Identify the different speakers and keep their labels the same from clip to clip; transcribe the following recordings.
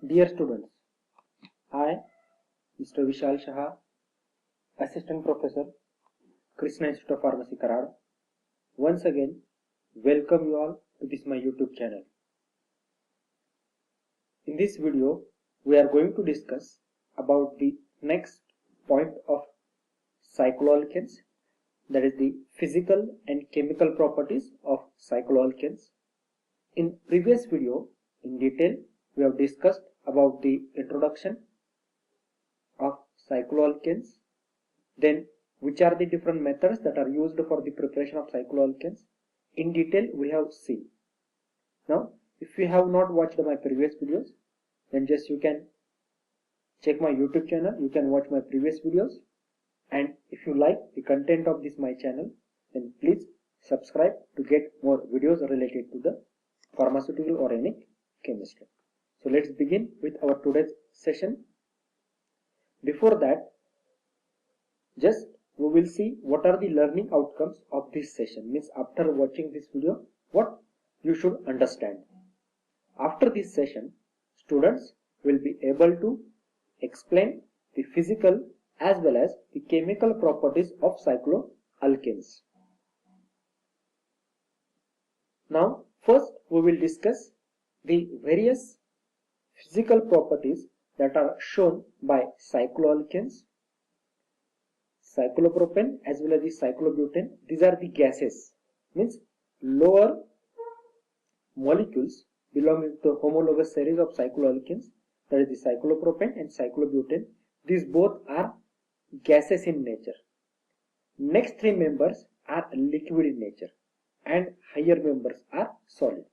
Speaker 1: Dear students, I, Mr. Vishal Shah, Assistant Professor, Krishna Institute of Pharmacy, Karad, once again welcome you all to this my YouTube channel. In this video, we are going to discuss about the next point of cycloalkanes, that is the physical and chemical properties of cycloalkanes. In previous video, in detail, we have discussed about the introduction of cycloalkanes, then which are the different methods that are used for the preparation of cycloalkanes. In detail we have seen. Now if you have not watched my previous videos, then just you can check my YouTube channel, you can watch my previous videos, and if you like the content of this my channel, then please subscribe to get more videos related to the pharmaceutical or organic chemistry. So let's begin with our today's session. Before that, just we will see what are the learning outcomes of this session. Means after watching this video, what you should understand. After this session, students will be able to explain the physical as well as the chemical properties of cycloalkanes. Now first we will discuss the various physical properties that are shown by cycloalkanes, cyclopropane as well as the cyclobutane. These are the gases, means lower molecules belonging to the homologous series of cycloalkanes, that is the cyclopropane and cyclobutane. These both are gases in nature. Next three members are liquid in nature and higher members are solid.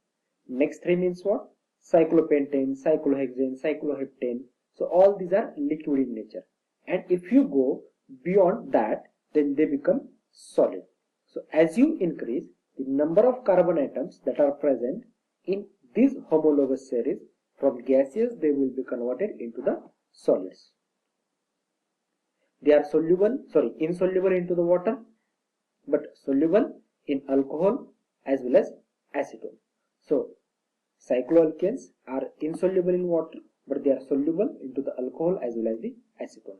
Speaker 1: Next three means what? Cyclopentane, cyclohexane, cycloheptane. So all these are liquid in nature, and if you go beyond that, then they become solid. So as you increase the number of carbon atoms that are present in this homologous series, from gaseous they will be converted into the solids. They are insoluble into the water, but soluble in alcohol as well as acetone. So cycloalkanes are insoluble in water, but they are soluble into the alcohol as well as the acetone.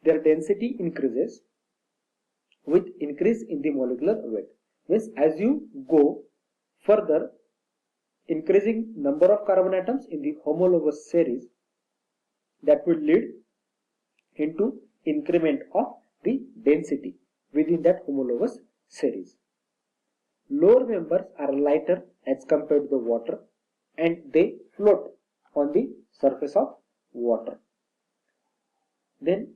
Speaker 1: Their density increases with increase in the molecular weight. Means as you go further, increasing number of carbon atoms in the homologous series, that will lead into increment of the density within that homologous series. Lower members are lighter as compared to the water, and they float on the surface of water. Then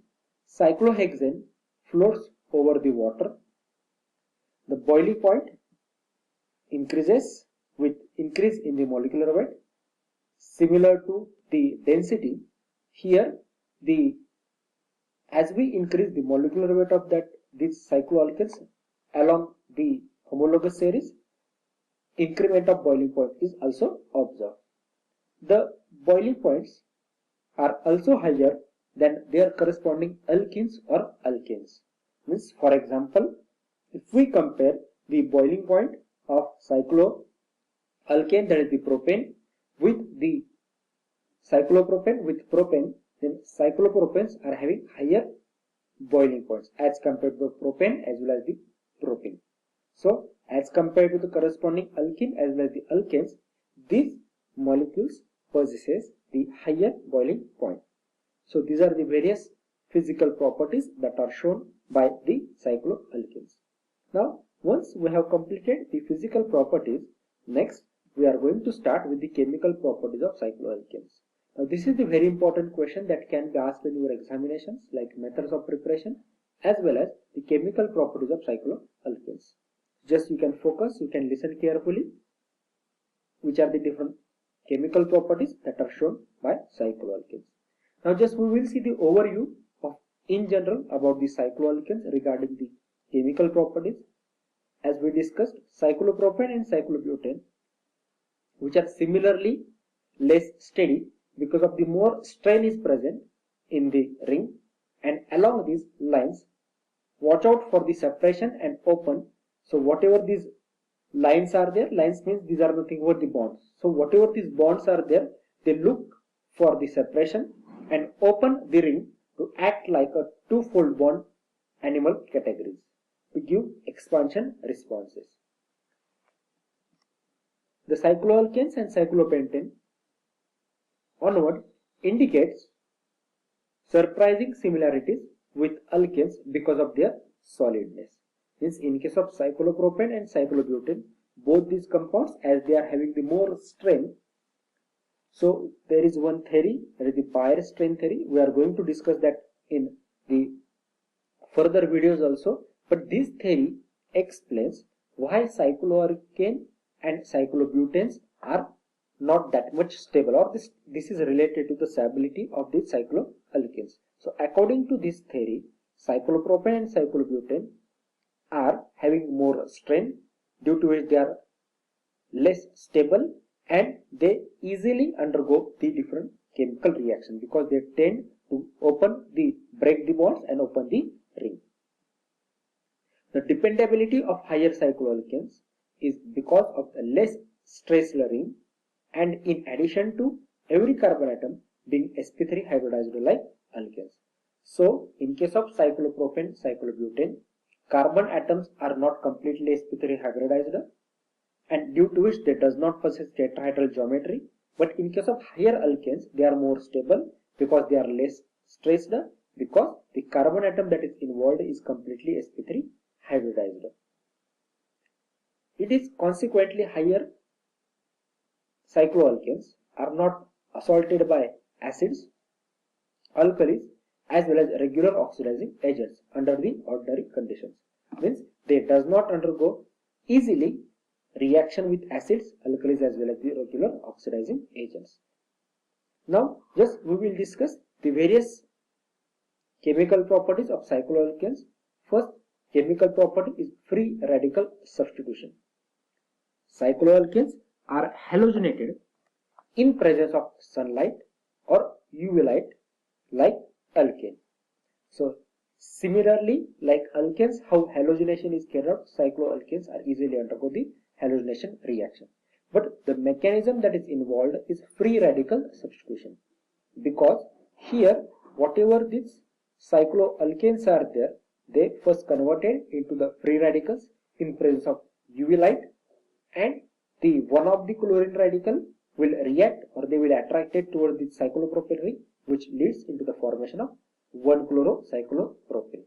Speaker 1: cyclohexane floats over the water. The boiling point increases with increase in the molecular weight. Similar to the density, here as we increase the molecular weight of these cycloalkanes along the homologous series, increment of boiling point is also observed. The boiling points are also higher than their corresponding alkenes or alkanes. Means, for example, if we compare the boiling point of cycloalkane, that is the propane, with the cyclopropane with propane, then cyclopropanes are having higher boiling points as compared to the propane as well as the propane. So as compared to the corresponding alkene as well as the alkanes, these molecules possesses the higher boiling point. So these are the various physical properties that are shown by the cycloalkanes. Now once we have completed the physical properties, next we are going to start with the chemical properties of cycloalkanes. Now this is the very important question that can be asked in your examinations, like methods of preparation as well as the chemical properties of cycloalkanes. Just you can focus, you can listen carefully, which are the different chemical properties that are shown by cycloalkanes. Now just we will see the overview of in general about the cycloalkanes regarding the chemical properties. As we discussed, cyclopropane and cyclobutane, which are similarly less steady because of the more strain is present in the ring, and along these lines watch out for the separation and open. So whatever these lines are there, lines means these are nothing but the bonds. So whatever these bonds are there, they look for the separation and open the ring to act like a two-fold bond animal categories to give expansion responses. The cycloalkanes and cyclopentane onward indicates surprising similarities with alkanes because of their solidness. Means in case of cyclopropane and cyclobutane, both these compounds, as they are having the more strength, so there is one theory, that is the Bayer strain theory. We are going to discuss that in the further videos also. But this theory explains why cycloalkane and cyclobutanes are not that much stable, or this is related to the stability of the cycloalkanes. So according to this theory, cyclopropane and cyclobutane are having more strength, due to which they are less stable and they easily undergo the different chemical reaction because they tend to break the bonds and open the ring. The dependability of higher cycloalkanes is because of the less stressed ring, and in addition to every carbon atom being sp3 hybridized like alkanes. So in case of cyclopropane, cyclobutane, carbon atoms are not completely sp3 hybridized, and due to which they does not possess tetrahedral geometry. But in case of higher alkanes, they are more stable because they are less stressed, because the carbon atom that is involved is completely sp3 hybridized. It is consequently higher cycloalkanes are not assaulted by acids, alkalis, as well as regular oxidizing agents under the ordinary conditions. Means they does not undergo easily reaction with acids, alkalis, as well as the regular oxidizing agents. Now just we will discuss the various chemical properties of cycloalkanes. First chemical property is free radical substitution. Cycloalkanes are halogenated in presence of sunlight or UV light like alkane. So similarly, like alkanes, how halogenation is carried out, cycloalkanes are easily undergo the halogenation reaction. But the mechanism that is involved is free radical substitution, because here whatever these cycloalkanes are there, they first converted into the free radicals in presence of UV light, and the one of the chlorine radical will react, or they will attract it toward the cyclopropane ring, which leads into the formation of 1-chlorocyclopropane.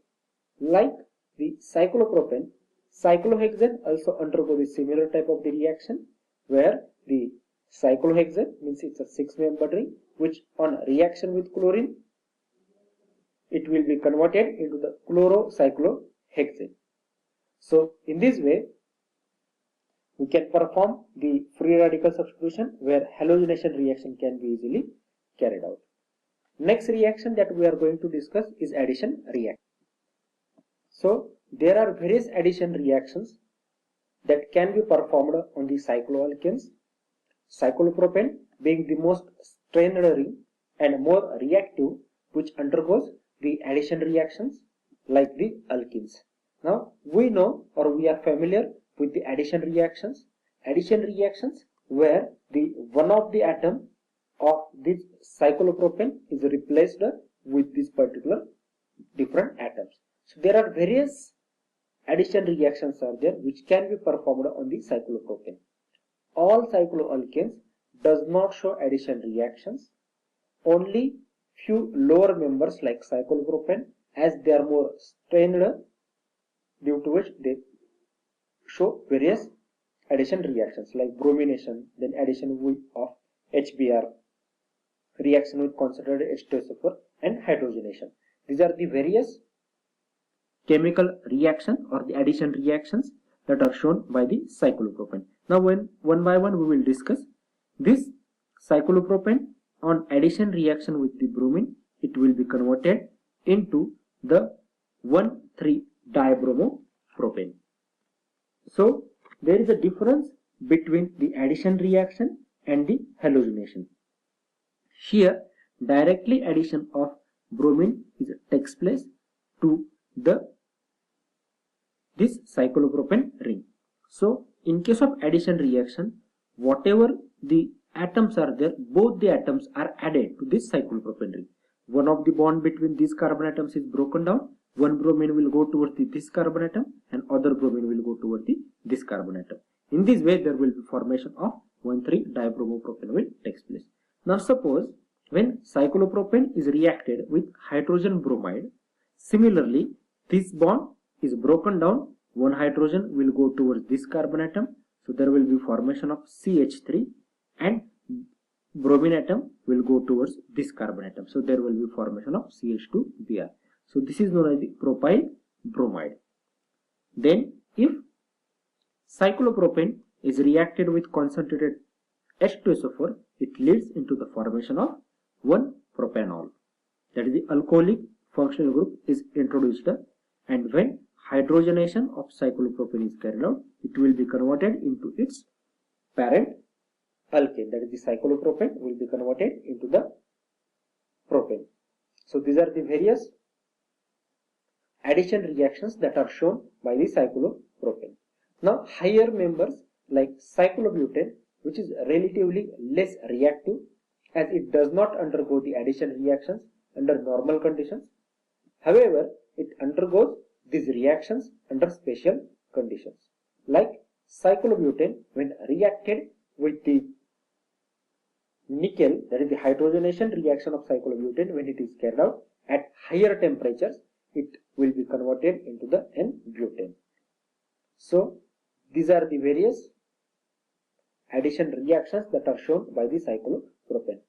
Speaker 1: Like the cyclopropane, cyclohexane also undergo the similar type of the reaction, where the cyclohexane means it's a 6-membered ring, which on reaction with chlorine, it will be converted into the chlorocyclohexane. So in this way, we can perform the free radical substitution where halogenation reaction can be easily carried out. Next reaction that we are going to discuss is addition reaction. So there are various addition reactions that can be performed on the cycloalkanes, cyclopropane being the most strained ring and more reactive, which undergoes the addition reactions like the alkenes. Now we know, or we are familiar with the addition reactions where the one of the atom of this cyclopropane is replaced with this particular different atoms. So there are various addition reactions are there which can be performed on the cyclopropane. All cycloalkanes does not show addition reactions. Only few lower members like cyclopropane, as they are more strained, due to which they show various addition reactions like bromination, then addition of HBr, reaction with concentrated H2SO4, and hydrogenation. These are the various chemical reaction or the addition reactions that are shown by the cyclopropane. Now one by one we will discuss this cyclopropane. On addition reaction with the bromine, it will be converted into the 1,3-dibromopropane. So there is a difference between the addition reaction and the halogenation. Here directly addition of bromine takes place to this cyclopropane ring. So in case of addition reaction, whatever the atoms are there, both the atoms are added to this cyclopropane ring. One of the bond between these carbon atoms is broken down. One bromine will go towards this carbon atom and other bromine will go towards this carbon atom. In this way, there will be formation of 1,3-dibromopropane will takes place. Now suppose when cyclopropane is reacted with hydrogen bromide, similarly this bond is broken down. One hydrogen will go towards this carbon atom, so there will be formation of CH3, and bromine atom will go towards this carbon atom, so there will be formation of CH2Br. So this is known as the propyl bromide. Then if cyclopropane is reacted with concentrated H2SO4, it leads into the formation of 1-propanol. That is the alcoholic functional group is introduced, and when hydrogenation of cyclopropane is carried out, it will be converted into its parent alkane. That is the cyclopropane will be converted into the propane. So these are the various addition reactions that are shown by the cyclopropane. Now higher members like cyclobutane, which is relatively less reactive as it does not undergo the addition reactions under normal conditions. However, it undergoes these reactions under special conditions. Like cyclobutane, when reacted with the nickel, that is the hydrogenation reaction of cyclobutane, when it is carried out at higher temperatures, it will be converted into the N-butane. So these are the various addition reactions that are shown by the cyclopropane.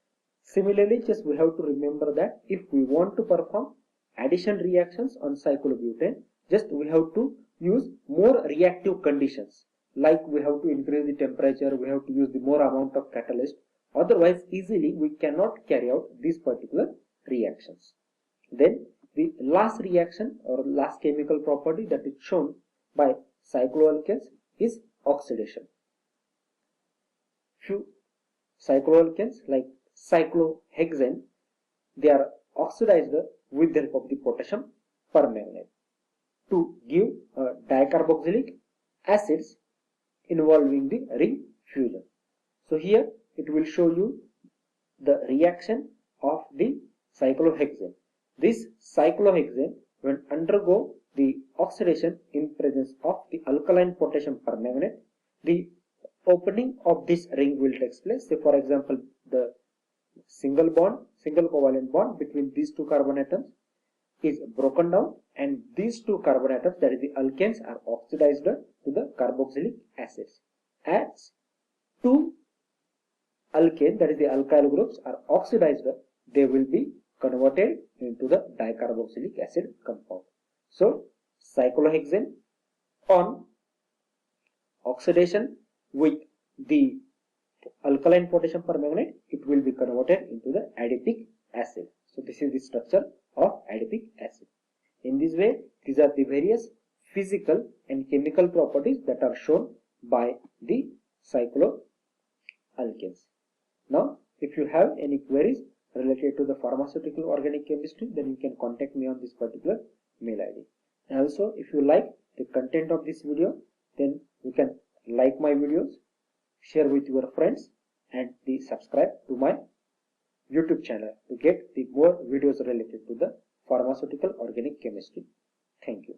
Speaker 1: Similarly, just we have to remember that if we want to perform addition reactions on cyclobutane, just we have to use more reactive conditions, like we have to increase the temperature, we have to use the more amount of catalyst. Otherwise easily we cannot carry out these particular reactions. Then the last reaction or last chemical property that is shown by cycloalkanes is oxidation. Few cycloalkanes like cyclohexane, they are oxidized with the help of the potassium permanganate to give dicarboxylic acids involving the ring fusion. So here it will show you the reaction of the cyclohexane. This cyclohexane, when undergo the oxidation in presence of the alkaline potassium permanganate, the opening of this ring will take place. Say for example, the single covalent bond between these two carbon atoms is broken down, and these two carbon atoms, that is the alkanes, are oxidized to the carboxylic acids. As two alkane, that is the alkyl groups, are oxidized, they will be converted into the dicarboxylic acid compound. So cyclohexane on oxidation with the alkaline potassium permanganate, it will be converted into the adipic acid. So this is the structure of adipic acid. In this way, these are the various physical and chemical properties that are shown by the cycloalkanes. Now, if you have any queries related to the pharmaceutical organic chemistry, then you can contact me on this particular mail ID. And also, if you like the content of this video, then you can like my videos, share with your friends, and subscribe to my YouTube channel to get the more videos related to the pharmaceutical organic chemistry. Thank you.